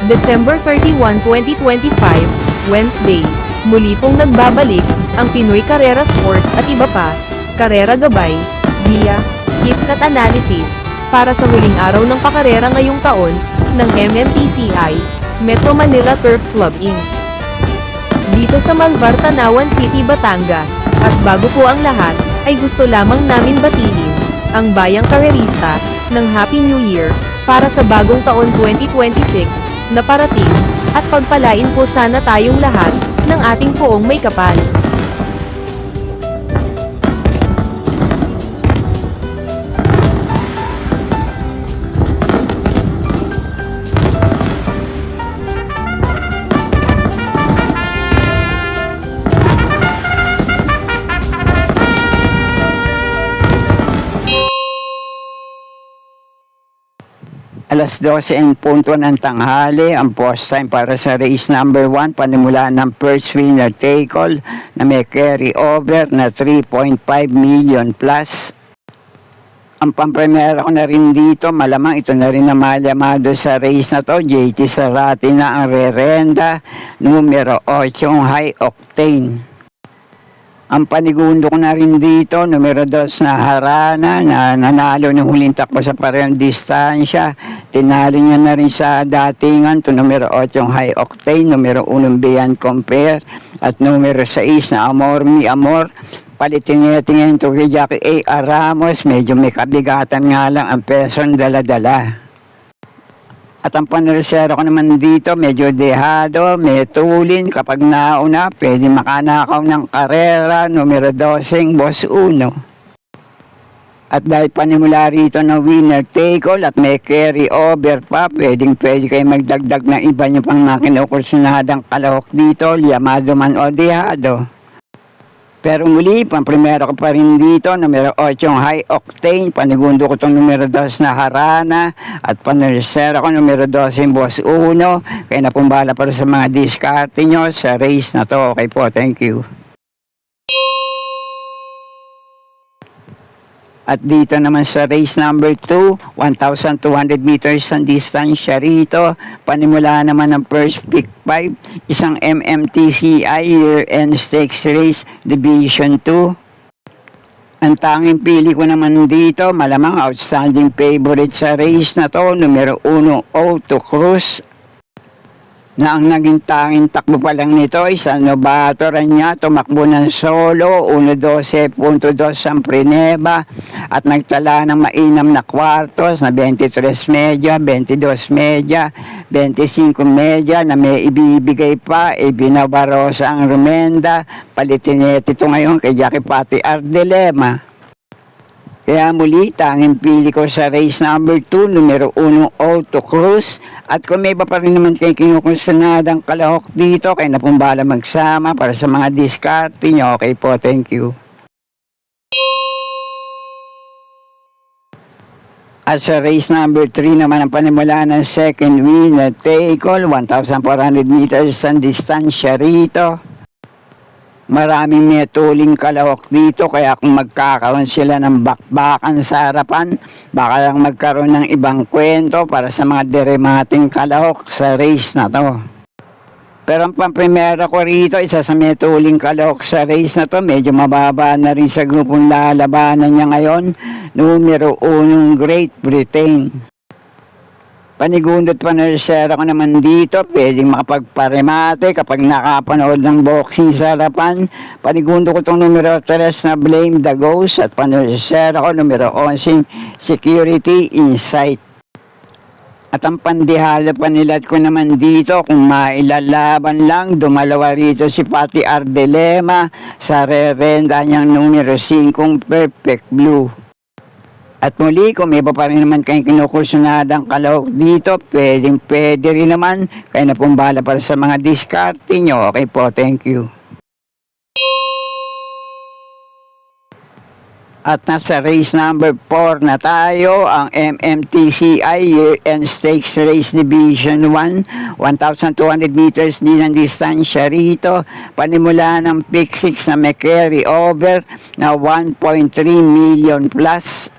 December 31, 2025, Wednesday. Muli pong nagbabalik ang Pinoy Carrera Sports at iba pa, Carrera Gabay, Dia, Tips at Analysis, para sa huling araw ng pakarera ngayong taon, ng MMTCI, Metro Manila Turf Club Inc. Dito sa Malvar, Tanawan City, Batangas, at bago po ang lahat, ay gusto lamang namin batiin ang bayang karerista ng Happy New Year para sa bagong taon 2026 na parating, at pagpalain po sana tayong lahat ng ating poong may kapal. Alas 12 en punto ng tanghali, ang post time para sa race number 1, panimula ng first winner take all na may carry over na 3.5 million plus. Ang pampremera ko na rin dito, malamang ito na rin na malamado sa race na to, JT Sarati na ang rerenda, numero 8 high octane. Ang panigundo ko na rin dito, numero 2 na Harana, na nanalo ng huling takbo sa parehong distansya. Tinalo niya na rin sa datingan, to numero 8 High Octane, numero 1 Beyond Compare, at numero 6 na Amor Mi Amor. Palitin niya tingin ito kay Jackie A. Ramos, medyo may kabigatan nga lang ang person dala-dala. At ang panresero ko naman dito, medyo dehado, may tulin. Kapag nauna, pwede makanakaw ng karera, numero 12, Boss Uno. At dahil panimula rito ng winner take all at may carry over pa, pwede kayo magdagdag ng iba nyo pang makinukursunadang kalahok dito, Yamado man o dehado. Pero muli, pang-primero ko pa rin dito, numero 8 High Octane, panigundo ko itong numero 2 na Harana, at panresera ko numero 12 Boss Uno. Kaya na pong bahala para sa mga diskarte nyo sa race na to. Okay po, thank you. At dito naman sa race number 2, 1,200 meters ang distansya rito. Panimula naman ng first pick 5, isang MMTCI year-end stakes race, Division 2. Ang tanging pili ko naman dito, malamang outstanding favorite sa race na to, numero 1 Auto Cruz, na ang naging tanging takbo pa lang nito ay sa novato niya, tumakbo ng solo, 1.12.2 ang Prineba, at nagtala ng mainam na kwartos na 23 medya, 22 medya, 25 medya na may ibibigay pa, Binabarosa ang Rumenda, palitin ito ngayon kay Jackie Pati Ardelema. Kaya muli, tanging pili ko sa race number 2, numero 1 Auto Cruz. At kung may iba pa rin naman kayo kinukursunadang kalahok dito, kayo na pong bahala magsama para sa mga diskarte nyo. Okay po, thank you. At sa race number 3 naman ang panimula ng second winner take all, 1,400 meters ang distansya rito. Maraming may tuling kalahok dito, kaya kung magkakaroon sila ng bakbakan sa harapan, baka lang magkaroon ng ibang kwento para sa mga deremating kalahok sa race na to. Pero ang pamprimera ko rito, isa sa may tuling kalahok sa race na to, medyo mababa na rin sa grupong lalabanan niya ngayon, numero 1 Great Britain. Panigundot panresera ko naman dito, pwedeng makapagparemate kapag nakapanood ng boxing sa harapan. Panigundo ko itong numero 3 na Blame the Ghost, at panresera ko numero 11 Security Insight. At ang pandihalo panilat ko naman dito, kung mailalaban lang, dumalawa rito si Pati Ardelema sa rerenda niyang numero 5 Perfect Blue. At muli, kung may iba pa rin naman kayong kinukursunadang kalahok dito, pwede rin naman. Kayo na pong bahala para sa mga diskarte nyo. Okay po, thank you. At nasa race number 4 na tayo, ang MMTCI Year-End Stakes Race Division 1, 1,200 meters din ang distansya rito. Panimula ng pick 6 na may carry over na 1.3 million plus.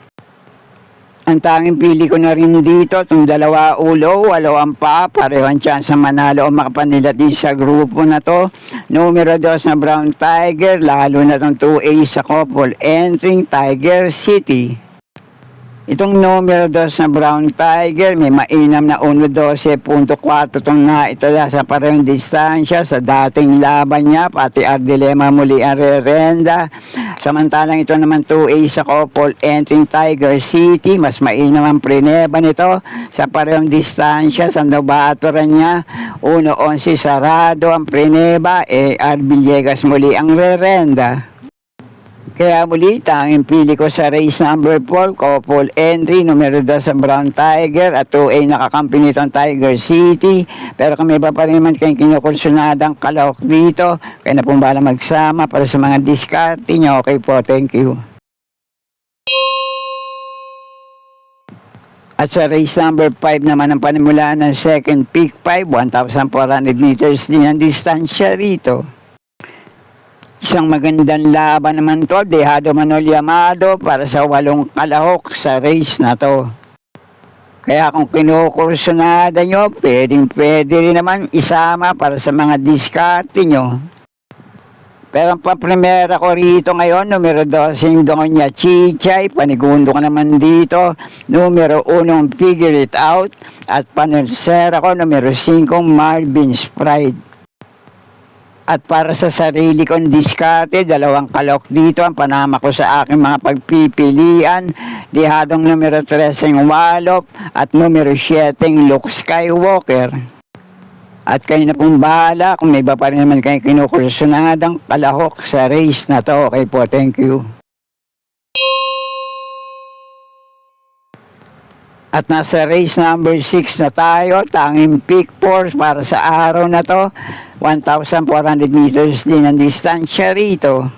Ang tanging pili ko na rin dito, itong dalawa ulo, 8 ang paa, pareho ang chance manalo o makapanilat din sa grupo na to. Numero 2 na Brown Tiger, lalo na itong 2A sa couple entering Tiger City. Itong numero 2 na Brown Tiger, may mainam na 1.12.4 itong naitala sa parehong distansya sa dating laban niya, pati Ardilema muli ang rerenda. Samantalang ito naman 2A sa couple entering Tiger City, mas mainam ang prineba nito sa parehong distansya sa nabaturan niya. 1.11 sarado ang prineba, R. Villegas muli ang rerenda. Kaya muli, tanging pili ko sa race number 4, couple entry, numero 2 sa Brown Tiger at 2A nakakampi nitong Tiger City. Pero kung may iba pa rin naman kayong kinukursunadang kalahok dito, kaya na pong bala magsama para sa mga diskarte nyo. Okay po, thank you. At sa race number 5 naman ang panimulaan ng second pick 5, 1,400 meters din ang distansya rito. Isang magandang laban naman to, Dejado Manol Llamado para sa 8 kalahok sa race na to. Kaya kung kinukursunada nyo, pwede rin naman isama para sa mga diskarte nyo. Pero ang paprimera ko rito ngayon, numero 12 Doña Chichay, panigundo ko naman dito, numero 1 Figure It Out, at panersera ko, numero 5 Marvin's Pride. At para sa sarili kong diskarte, 2 kalahok dito ang panama ko sa aking mga pagpipilian. Dehadong numero 13 Wallop at numero 7 Luke Skywalker. At kayo na pong bahala kung may iba pa rin naman kayo kinukursunadang kalahok sa race na to. Okay po, thank you. At nasa race number 6 na tayo, tanging pick 4 para sa araw na to. 1,400 meters din ang distansya rito.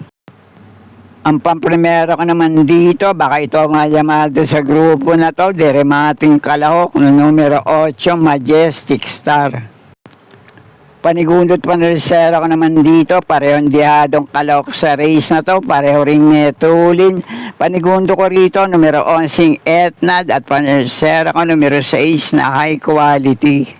Ang pamprimera ko naman dito, baka ito ang Llamado sa grupo na to, Deremating Kalahok, no numero 8, Majestic Star. Panigundot panersera ko naman dito, parehong dihadong kalahok sa race na to, pareho ring metulin. Panigundo ko rito, numero 11 Etnad at panersera ko numero 6 na high quality.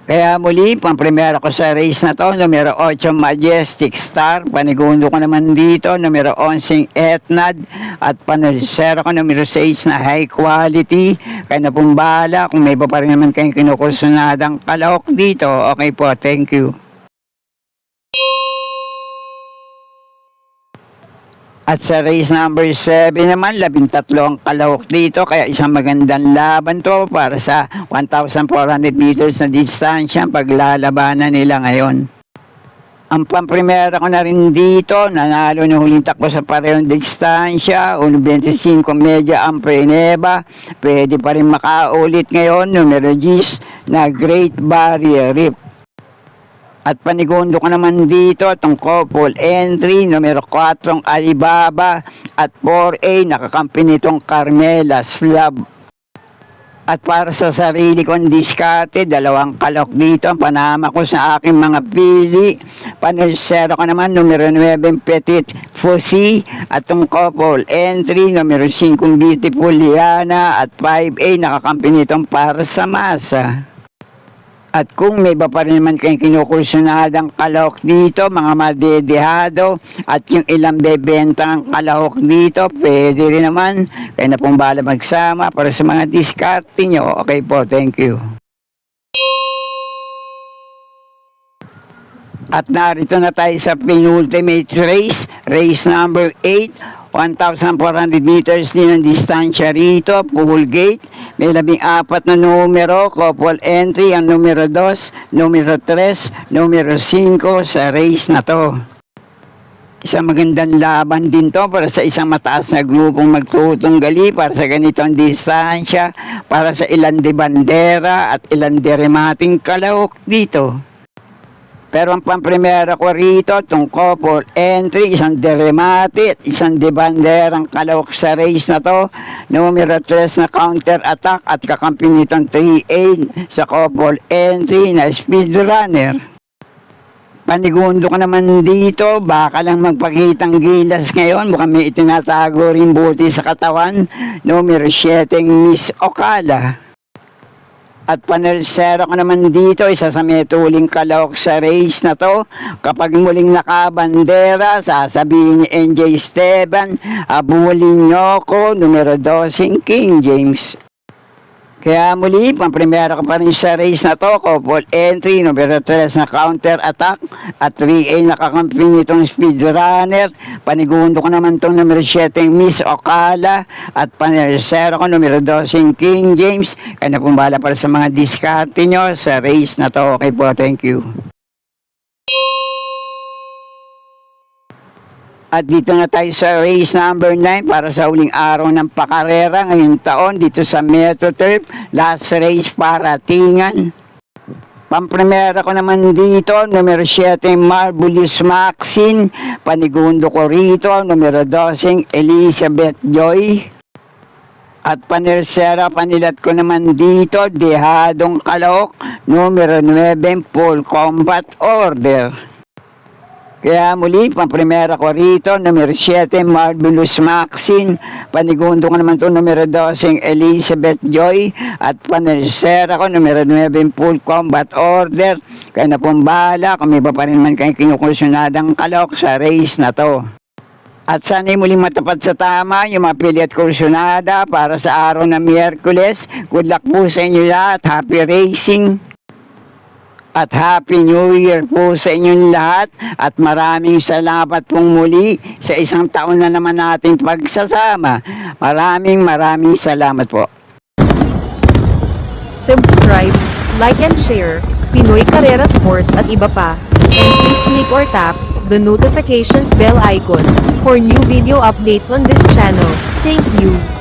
Kaya muli, pamprimera ko sa race na to, numero 8 Majestic Star, panigundo ko naman dito, numero 11 Etnad, at panersera ko numero 6 na high quality. Kaya na pong bahala, kung may iba pa rin naman kayong kinukursunadang kalahok dito, okay po, thank you. At sa race number 7 naman, 13 ang kalahok dito, kaya isang magandang laban to para sa 1,400 meters na distansya ang paglalabanan nila ngayon. Ang pamprimera ko na rin dito, nanalo na huling takbo sa parehong distansya, 1.25 media ang preneba, pwede pa rin makaulit ngayon, numero 10 na Great Barrier Reef. At panigundo ko naman dito, itong couple entry, numero 4 Alibaba, at 4A, nakakampi nitong Carmela Slab. At para sa sarili kong diskarte, 2 kalahok dito, ang panama ko sa aking mga pili. Panersera ko naman, numero 9 Petit Fosi, at itong couple entry, numero 5 Beautiful Liana, at 5A, nakakampi nitong para sa masa. At kung may iba pa rin naman kayong kinukursunadang kalahok dito, mga madedehado, at yung ilang bebentang kalahok dito, pwede rin naman. Kaya na pong bahala magsama para sa mga diskarte nyo. Okay po, thank you. At narito na tayo sa penultimate race, race number 8. 1,400 meters din ang distansya rito, pool gate. May 14 na numero, couple entry, ang numero 2, numero 3, numero 5 sa race na to. Isang magandang laban din to para sa isang mataas na grupong magtutunggali para sa ganitong distansya, para sa ilan de bandera at ilan de remating kalahok dito. Pero ang pamprimera ko rito, itong couple entry, isang deremate at isang debanderang kalahok sa race na to. Numero 3 na counter attack at kakampi nitong 3A sa couple entry na speed runner. Panigundo ka naman dito, baka lang magpakitang gilas ngayon, mukhang may itinatago rin buti sa katawan. Numero 7, Miss Ocala. At panersero ko naman dito, isa sa may tuling kalawak sa race na to. Kapag muling nakabandera, sasabihin ni NJ Esteban, abulin nyo ko, numero 12, King James. Kaya muli, pamprimera ko pa rin sa race na to, couple entry, numero 3 na counter attack, at 3A nakakampi nitong speed runner. Panigundo ko naman itong numero 7 Miss Ocala, at panersero ko numero 12 King James. Kaya na pumbala para sa mga diskarte nyo sa race na to. Okay po, thank you. At dito na tayo sa race number 9 para sa uling araw ng pakarera ngayong taon dito sa Metro Turf. Last race para Tingan. Pamprimera ko naman dito, numero 7 Marvelous Maxine. Panigundo ko rito, numero 12 Elizabeth Joy. At panersera, panilat ko naman dito, Dehadong Kalok, numero 9 Full Combat Order. Kaya muli, pamprimera ko rito, numero 7, Marvelous Maxine. Panigundo ko naman ito, numero 12, Elizabeth Joy. At panersera ko, numero 9, Full Combat Order. Kaya na pong bahala, kung may pa rin man kayong kinukursunadang kalok sa race na to. At sana'y muling matapat sa tama yung mga pili at kursunada para sa araw na Miyerkules. Good luck po sa inyo lahat. Happy racing! At Happy New Year po sa inyong lahat at maraming salamat pong muli sa isang taon na naman nating pagsasama. Maraming salamat po. Subscribe, like and share, Pinoy Carrera Sports at iba pa. And please click or tap the notifications bell icon for new video updates on this channel. Thank you.